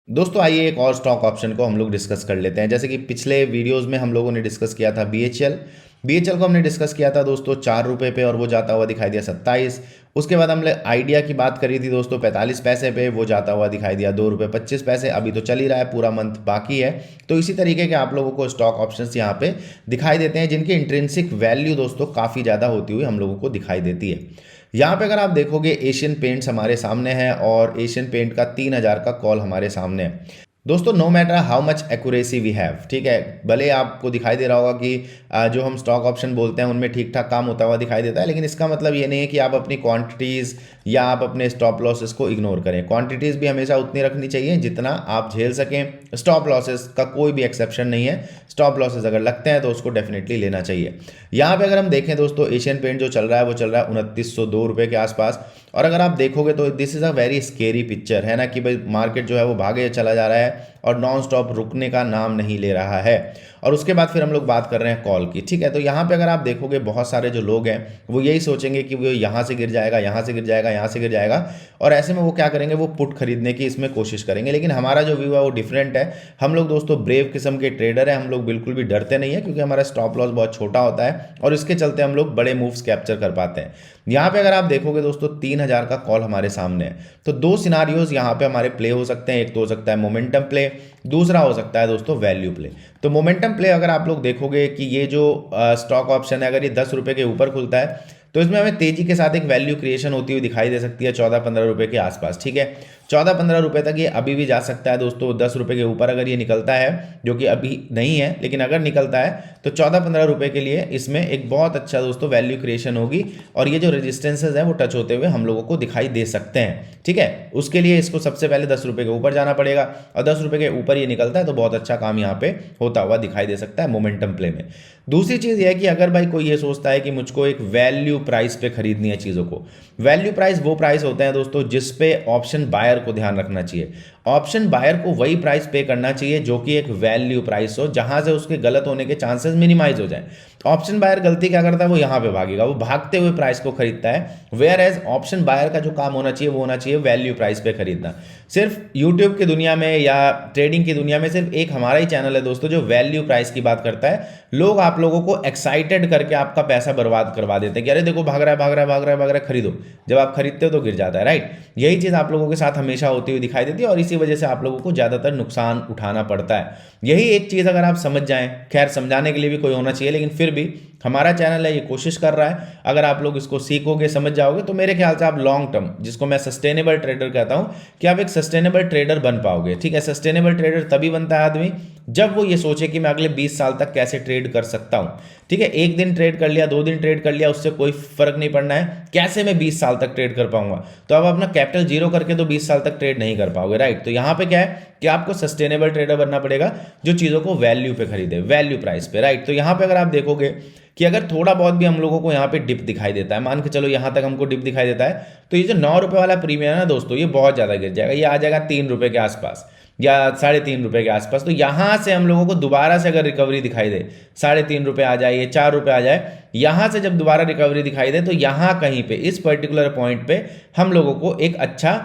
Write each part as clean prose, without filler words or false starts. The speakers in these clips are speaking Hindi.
दोस्तों आइए एक और स्टॉक ऑप्शन को हम लोग डिस्कस कर लेते हैं। जैसे कि पिछले वीडियोस में हम लोगों ने डिस्कस किया था बीएचएल को हमने डिस्कस किया था दोस्तों 4 रुपये पे, और वो जाता हुआ दिखाई दिया 27। उसके बाद हमने आइडिया की बात करी थी दोस्तों 45 पैसे पे, वो जाता हुआ दिखाई दिया 2 रुपये 25 पैसे। अभी तो चल ही रहा है, पूरा मंथ बाकी है। तो इसी तरीके के आप लोगों को स्टॉक ऑप्शंस यहाँ पे दिखाई देते हैं, जिनकी इंट्रिंसिक वैल्यू दोस्तों काफ़ी ज़्यादा होती हुई हम लोगों को दिखाई देती है। यहाँ पे अगर आप देखोगे एशियन पेंट्स हमारे सामने है, और एशियन पेंट का 3000 का कॉल हमारे सामने है। दोस्तों no matter how much accuracy we have, ठीक है, भले आपको दिखाई दे रहा होगा कि जो हम स्टॉक ऑप्शन बोलते हैं उनमें ठीक ठाक काम होता हुआ दिखाई देता है, लेकिन इसका मतलब ये नहीं है कि आप अपनी क्वांटिटीज़ या आप अपने स्टॉप लॉसेस को इग्नोर करें। क्वांटिटीज़ भी हमेशा उतनी रखनी चाहिए जितना आप झेल सकें। स्टॉप लॉसेस का कोई भी एक्सेप्शन नहीं है। स्टॉप लॉसेस अगर लगते हैं तो उसको डेफिनेटली लेना चाहिए। यहाँ पे अगर हम देखें दोस्तों, एशियन पेंट जो चल रहा है वो चल रहा है 2902 रुपये के आसपास। और अगर आप देखोगे तो this is a very scary picture, है ना, कि भाई मार्केट जो है वो भागे चला जा रहा है और नॉन स्टॉप रुकने का नाम नहीं ले रहा है। और उसके बाद फिर हम लोग बात कर रहे हैं कॉल की, ठीक है। तो यहाँ पे अगर आप देखोगे बहुत सारे जो लोग हैं वो यही सोचेंगे कि वो यहाँ से गिर जाएगा, यहाँ से गिर जाएगा, यहाँ से गिर जाएगा, और ऐसे में वो क्या करेंगे, वो पुट खरीदने की इसमें कोशिश करेंगे। लेकिन हमारा जो व्यू है वो डिफरेंट है। हम लोग दोस्तों ब्रेव किस्म के ट्रेडर हैं, हम लोग बिल्कुल भी डरते नहीं है, क्योंकि हमारा स्टॉप लॉस बहुत छोटा होता है और इसके चलते हम लोग बड़े मूव्स कैप्चर कर पाते हैं। यहाँ पे अगर आप देखोगे दोस्तों 3000 का कॉल हमारे सामने है, तो दो सिनारियोज यहाँ पे हमारे प्ले हो सकते हैं। एक तो हो सकता है मोमेंटम प्ले, दूसरा हो सकता है दोस्तों वैल्यू प्ले। तो मोमेंटम प्ले अगर आप लोग देखोगे कि ये जो स्टॉक ऑप्शन है, अगर ये 10 रुपये के ऊपर खुलता है तो इसमें हमें तेजी के साथ एक वैल्यू क्रिएशन होती हुई दिखाई दे सकती है 14-15 रुपये के आसपास, ठीक है। 14-15 रुपये तक ये अभी भी जा सकता है दोस्तों। 10 रुपये के ऊपर अगर ये निकलता है, जो कि अभी नहीं है, लेकिन अगर निकलता है तो 14-15 रुपये के लिए इसमें एक बहुत अच्छा दोस्तों वैल्यू क्रिएशन होगी, और ये जो रेजिस्टेंसेज हैं वो टच होते हुए हम लोगों को दिखाई दे सकते हैं, ठीक है। उसके लिए इसको सबसे पहले 10 रुपये के ऊपर जाना पड़ेगा, और 10 रुपये के ऊपर ये निकलता है तो बहुत अच्छा काम यहाँ पे होता हुआ दिखाई दे सकता है मोमेंटम प्ले में। दूसरी चीज़ यह है कि अगर भाई कोई ये सोचता है कि मुझको एक वैल्यू प्राइस पे खरीदनी है चीज़ों को, वैल्यू प्राइस वो प्राइस होते हैं दोस्तों जिस पे ऑप्शन बायर को ध्यान रखना चाहिए। ऑप्शन बायर को वही प्राइस पे करना चाहिए जो कि एक वैल्यू प्राइस हो, जहां से उसके गलत होने के चांसेस मिनिमाइज हो जाए। ऑप्शन बायर गलती क्या करता है, वो यहाँ पे भागेगा, वो भागते हुए प्राइस को खरीदता है। वेयर एज ऑप्शन बायर का जो काम होना चाहिए वो होना चाहिए वैल्यू प्राइस पे खरीदना। सिर्फ यूट्यूब की दुनिया में या ट्रेडिंग की दुनिया में सिर्फ एक हमारा ही चैनल है दोस्तों जो वैल्यू प्राइस की बात करता है। लोग आप लोगों को एक्साइटेड करके आपका पैसा बर्बाद करवा देते हैं कि अरे देखो भाग रहा है, भाग रहा है, भाग रहा है, भाग रहा है, खरीदो। जब आप खरीदते हो तो गिर जाता है, राइट। यही चीज़ आप लोगों के साथ हमेशा होती हुई दिखाई देती है, और इसी वजह से आप लोगों को ज़्यादातर नुकसान उठाना पड़ता है। यही एक चीज़ अगर आप समझ जाएं, खैर समझाने के लिए भी कोई होना चाहिए, लेकिन फिर भी हमारा चैनल है, ये कोशिश कर रहा है। अगर आप लोग इसको सीखोगे, समझ जाओगे, तो मेरे ख्याल से आप लॉन्ग टर्म, जिसको मैं सस्टेनेबल ट्रेडर कहता हूं, कि आप एक सस्टेनेबल ट्रेडर बन पाओगे, ठीक है। सस्टेनेबल ट्रेडर तभी बनता है आदमी जब वो ये सोचे कि मैं अगले 20 साल तक कैसे ट्रेड कर सकता हूं, ठीक है। एक दिन ट्रेड कर लिया, 2 दिन ट्रेड कर लिया, उससे कोई फर्क नहीं पड़ना है, कैसे मैं 20 साल तक ट्रेड कर पाऊंगा। तो अब अपना कैपिटल जीरो करके तो 20 साल तक ट्रेड नहीं कर पाओगे, राइट। तो यहां पे क्या है कि आपको सस्टेनेबल ट्रेडर बनना पड़ेगा जो चीज़ों को वैल्यू पे खरीदे, वैल्यू प्राइस पे, राइट। तो यहां पे अगर आप देखोगे कि अगर थोड़ा बहुत भी हम लोगों को यहाँ पे डिप दिखाई देता है, मान के चलो यहाँ तक हमको डिप दिखाई देता है, तो ये जो 9 रुपये वाला प्रीमियम है ना दोस्तों, ये बहुत ज़्यादा गिर जाएगा, ये आ जाएगा 3 रुपये के आसपास या 3.5 रुपये के आसपास। तो यहाँ से हम लोगों को दोबारा से अगर रिकवरी दिखाई दे, 3.5 रुपये आ जाए, ये 4 रुपये आ जाए, यहाँ से जब दोबारा रिकवरी दिखाई दे, तो यहाँ कहीं पे इस पर्टिकुलर पॉइंट पे हम लोगों को एक अच्छा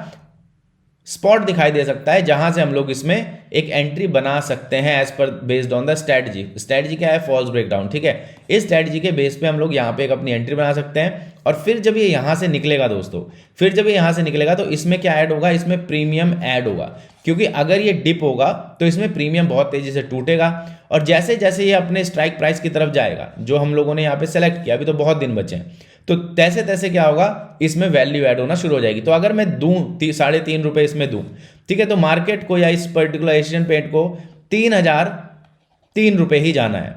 स्पॉट दिखाई दे सकता है, जहां से हम लोग इसमें एक एंट्री बना सकते हैं एज पर based on the strategy. Strategy क्या है, फॉल्स ब्रेकडाउन, ठीक है। इस स्ट्रैटेजी के बेस पे हम लोग यहाँ पे एक अपनी एंट्री बना सकते हैं, और फिर जब ये यहाँ से निकलेगा दोस्तों, फिर जब ये यहाँ से निकलेगा तो इसमें क्या ऐड होगा, इसमें प्रीमियम ऐड होगा। क्योंकि अगर ये डिप होगा तो इसमें प्रीमियम बहुत तेजी से टूटेगा, और जैसे जैसे ये अपने स्ट्राइक प्राइस की तरफ जाएगा, जो हम लोगों ने यहाँ पे सेलेक्ट किया, अभी तो बहुत दिन बचे हैं, तो तैसे तैसे क्या होगा, इसमें वैल्यू ऐड होना शुरू हो जाएगी। तो अगर मैं दूं 3.5 रुपये इसमें दूं, ठीक है, तो मार्केट को या इस पर्टिकुलर एशियन पेंट को 3003 रुपये ही जाना है।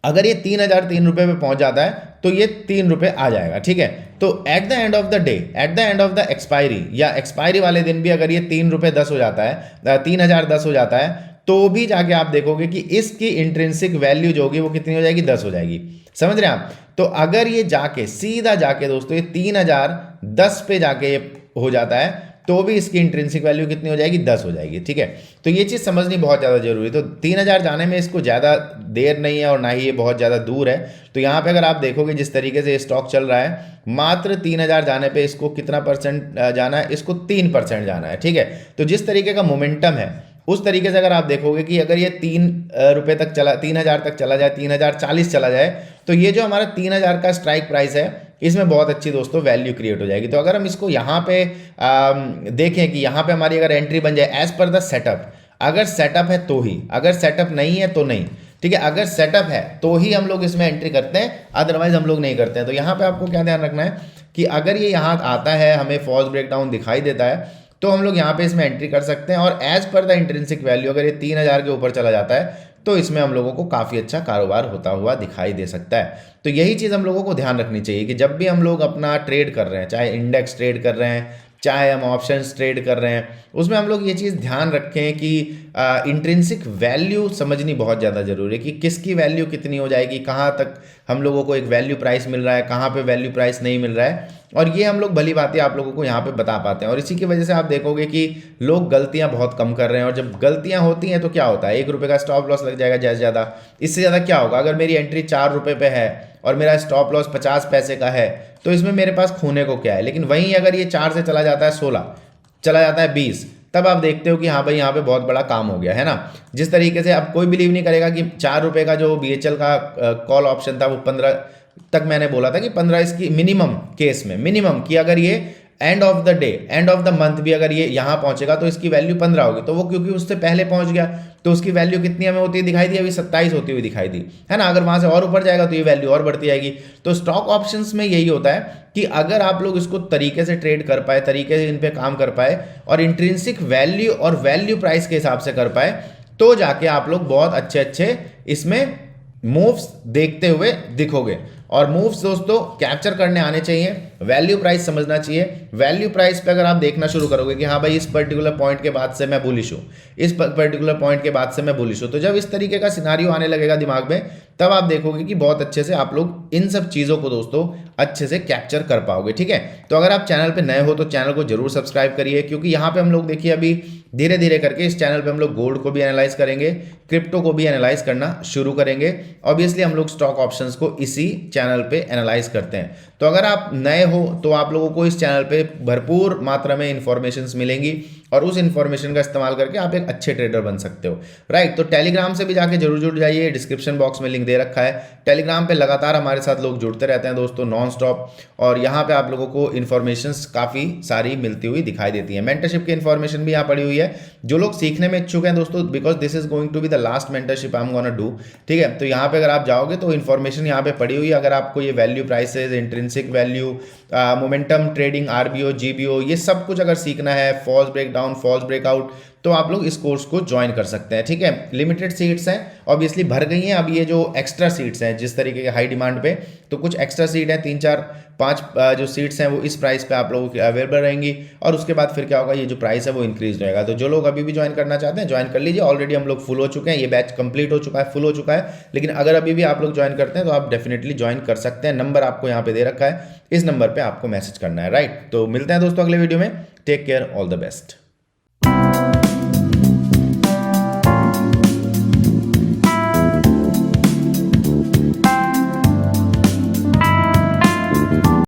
अगर ये 3003 रुपये पे पहुंच जाता है तो ये 3 रुपये आ जाएगा, ठीक है। तो at the end of the day, at the end of the expiry, या एक्सपायरी वाले दिन भी अगर ये 3 रुपये 10 हो जाता है, 3010 हो जाता है, तो भी जाके आप देखोगे कि इसकी इंट्रिंसिक वैल्यू जो होगी वो कितनी हो जाएगी, 10 हो जाएगी। समझ रहे हैं आप। तो अगर ये जाके सीधा जाके दोस्तों ये 3010 पे जाके ये हो जाता है, तो भी इसकी इंट्रिंसिक वैल्यू कितनी हो जाएगी, 10 हो जाएगी, ठीक है। तो ये चीज़ समझनी बहुत ज़्यादा जरूरी है। तो 3000 जाने में इसको ज़्यादा देर नहीं है, और ना ही ये बहुत ज़्यादा दूर है। तो यहाँ पे अगर आप देखोगे जिस तरीके से ये स्टॉक चल रहा है, मात्र 3000 जाने पे इसको कितना परसेंट जाना है, इसको 3% जाना है, ठीक है। तो जिस तरीके का मोमेंटम है, उस तरीके से अगर आप देखोगे कि अगर ये 3 रुपये तक चला, 3,000 तक चला जाए, 3,040 चला जाए, तो ये जो हमारा 3,000 का स्ट्राइक प्राइस है इसमें बहुत अच्छी दोस्तों वैल्यू क्रिएट हो जाएगी। तो अगर हम इसको यहाँ पे देखें कि यहाँ पे हमारी अगर एंट्री बन जाए एज पर द सेटअप, अगर सेटअप है तो ही, अगर सेटअप नहीं है तो नहीं, ठीक है। अगर सेटअप है तो ही हम लोग इसमें एंट्री करते हैं, अदरवाइज हम लोग नहीं करते हैं। तो यहाँ पे आपको क्या ध्यान रखना है कि अगर ये यहाँ आता है, हमें फॉल्स ब्रेकडाउन दिखाई देता है, तो हम लोग यहाँ पे इसमें एंट्री कर सकते हैं। और as per the intrinsic value अगर ये 3,000 के ऊपर चला जाता है तो इसमें हम लोगों को काफ़ी अच्छा कारोबार होता हुआ दिखाई दे सकता है। तो यही चीज़ हम लोगों को ध्यान रखनी चाहिए कि जब भी हम लोग अपना ट्रेड कर रहे हैं, चाहे इंडेक्स ट्रेड कर रहे हैं, चाहे हम ऑप्शंस ट्रेड कर रहे हैं, उसमें हम लोग ये चीज़ ध्यान रखें कि इंट्रिंसिक वैल्यू समझनी बहुत ज़्यादा ज़रूरी है कि किसकी वैल्यू कितनी हो जाएगी, कहाँ तक हम लोगों को एक वैल्यू प्राइस मिल रहा है, कहाँ पे वैल्यू प्राइस नहीं मिल रहा है। और ये हम लोग भली बातें आप लोगों को यहाँ पे बता पाते हैं। और इसी की वजह से आप देखोगे कि लोग गलतियाँ बहुत कम कर रहे हैं। और जब गलतियाँ होती हैं तो क्या होता है, 1 रुपये का स्टॉप लॉस लग जाएगा ज़्यादा से ज़्यादा। इससे ज़्यादा क्या होगा, अगर मेरी एंट्री 4 रुपये पे है और मेरा स्टॉप लॉस 50 पैसे का है, तो इसमें मेरे पास खोने को क्या है। लेकिन वहीं अगर ये 4 से चला जाता है 16, चला जाता है 20, तब आप देखते हो कि हाँ भाई यहाँ पे बहुत बड़ा काम हो गया है ना। जिस तरीके से अब कोई बिलीव नहीं करेगा कि 4 रुपये का जो BHL का कॉल ऑप्शन था वो 15 तक, मैंने बोला था कि 15 इसकी मिनिमम केस में, मिनिमम कि अगर ये end of the day, end of the month भी अगर ये यहाँ पहुंचेगा तो इसकी वैल्यू 15 होगी। तो वो क्योंकि उससे पहले पहुंच गया तो उसकी वैल्यू कितनी हमें होती है दिखाई दी, अभी 27 होती हुई दिखाई दी है ना। अगर वहां से और ऊपर जाएगा तो ये वैल्यू और बढ़ती जाएगी। तो स्टॉक ऑप्शंस में यही होता है कि अगर आप लोग इसको तरीके से ट्रेड कर पाए, तरीके से इन पे काम कर पाए और इंट्रिंसिक वैल्यू और वैल्यू प्राइस के हिसाब से कर पाए, तो जाके आप लोग बहुत अच्छे अच्छे इसमें मूव्स देखते हुए दिखोगे। और मूव्स दोस्तों कैप्चर करने आने चाहिए, वैल्यू प्राइस समझना चाहिए। वैल्यू प्राइस पे अगर आप देखना शुरू करोगे कि हाँ भाई इस पर्टिकुलर पॉइंट के बाद से मैं बुलिश हूँ, इस पर्टिकुलर पॉइंट के बाद से मैं बुलिश हूँ, तो जब इस तरीके का सिनारियो आने लगेगा दिमाग में, तब आप देखोगे कि बहुत अच्छे से आप लोग इन सब चीज़ों को दोस्तों अच्छे से कैप्चर कर पाओगे, ठीक है। तो अगर आप चैनल पे नए हो तो चैनल को जरूर सब्सक्राइब करिए, क्योंकि यहाँ पे हम लोग देखिए अभी धीरे धीरे करके इस चैनल पे हम लोग गोल्ड को भी एनालाइज करेंगे, क्रिप्टो को भी एनालाइज करना शुरू करेंगे। ऑब्वियसली हम लोग स्टॉक ऑप्शंस को इसी चैनल पे एनालाइज करते हैं। तो अगर आप नए हो तो आप लोगों को इस चैनल पे भरपूर मात्रा में इंफॉर्मेशंस मिलेंगी और उस इंफॉर्मेशन का इस्तेमाल करके आप एक अच्छे ट्रेडर बन सकते हो, राइट। तो टेलीग्राम से भी जाके जरूर जुड़ जाइए, डिस्क्रिप्शन बॉक्स में लिंक दे रखा है। टेलीग्राम पे लगातार हमारे साथ लोग जुड़ते रहते हैं दोस्तों नॉन स्टॉप, और यहाँ पे आप लोगों को इन्फॉर्मेशंस काफ़ी सारी मिलती हुई दिखाई देती है। मेंटरशिप की इन्फॉर्मेशन भी यहाँ पड़ी हुई है। जो लोग सीखने में इच्छुक हैं दोस्तों, because this is going to be the last mentorship I am gonna do, ठीक है। तो यहाँ पे अगर आप जाओगे तो इन्फॉर्मेशन यहाँ पे पड़ी हुई है। अगर आपको ये value prices, intrinsic value, momentum trading, RBO, GBO, ये सब कुछ अगर सीखना है, फॉल्स ब्रेकडाउन, फॉल्स ब्रेकआउट, तो आप लोग इस कोर्स को ज्वाइन कर सकते हैं, ठीक है। लिमिटेड सीट्स हैं, ऑब्वियसली भर गई हैं। अब ये जो एक्स्ट्रा सीट्स हैं जिस तरीके के हाई डिमांड पे, तो कुछ एक्स्ट्रा सीट है, 3, 4, 5 जो सीट्स हैं वो इस प्राइस पे आप लोगों की अवेलेबल रहेंगी। और उसके बाद फिर क्या होगा, ये जो प्राइस है वो इंक्रीज रहेगा। तो जो लोग अभी भी ज्वाइन करना चाहते हैं ज्वाइन कर लीजिए। ऑलरेडी हम लोग फुल हो चुके हैं, ये बैच कंप्लीट हो चुका है, फुल हो चुका है। लेकिन अगर अभी भी आप लोग ज्वाइन करते हैं तो आप डेफिनेटली ज्वाइन कर सकते हैं। नंबर आपको यहाँ पे दे रखा है, इस नंबर पर आपको मैसेज करना है, राइट। तो मिलते हैं दोस्तों अगले वीडियो में। Take care, all the best.